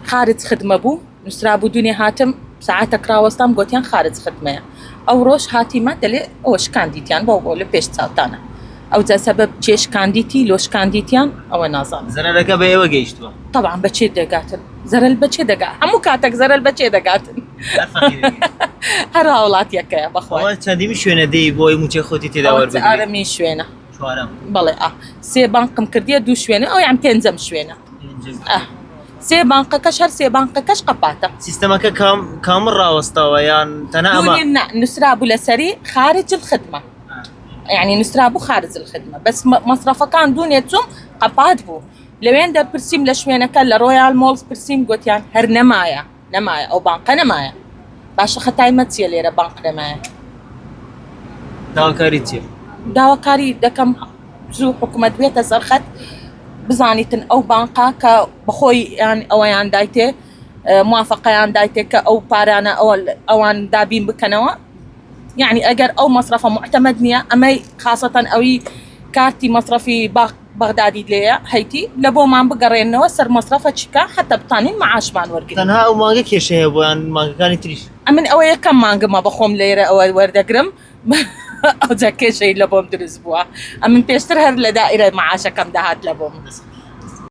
خارج خدمة بو نسرا بو دنيا هاتم ساعاتك راوستام قوتيان خارج خدمة أو روش هاتي ما دلي أوش كانديتيان بقول بيش تاوتانا أو ذا سبب تشيش كانديتي لوش كانديتيان أو نازان زرلك بأي وجيشتوا طبعا بچه دقاتن زرل بچه دقا همو كاتك زرل بچه دقاتن هر هاولات يكا بخوای اول چندی شوێنە دەی بۆی موچە خۆتی تێداوەەر بگری ئارەمی شوێنە چوارەم بەڵێ سێ بانقم کردیە دوو شوێنە ئەو یان پێنجەم شوێنە سێ بانقەکەش هەر سێ بانقەکەش قەپاتە سیستەمەکە کامل ڕاوەستاوە یان تەنها ئەمە نسرا بوو لەسەری خارج الخدمة يعني نسرا بوو خارج الخدمة بس مصرفەکان دوونێ چوم قەپات بوو لەوێن دەرپرسیم لە شوێنەکە لە ڕۆیال مۆڵز پرسیم گوتیان هەر نەمایە ئەو بانقە نەمایە باشە خەتایمە چیە لێرە بانق نەمایە داواکاری چیە؟ داواکاری دەکەم زوو حکومەت بێتە سەرخەت بزانیتن ئەو بانقا کە بەخۆی یان ئەوەیان دایتێ موافقەیان دایتێ کە ئەو پارانە ئەوان دابین بکەنەوە يعني ئەگەر ئەو مەصرفە معتەمەد نییە ئەمەی خاصەتەن ئەوی کارتی مەصرفی بەغدادی لێیە هەیتی لە بۆمان بگەڕێنەوە سەر مەصرفە چیکە حتى بتانین معاشمان وەرگین تەنها ئەو مانگە کێشەیە بۆیان مانگەکانی تریش ئەمن ئەوە یەکەم مانگمە بەخۆم لێرە ئەوە وەردەگرم ئەو جا کێشەی لە بۆم دروست بووە ئەمن پێشتر هەر لە دائیرە معاشەکەم داهات لە بۆم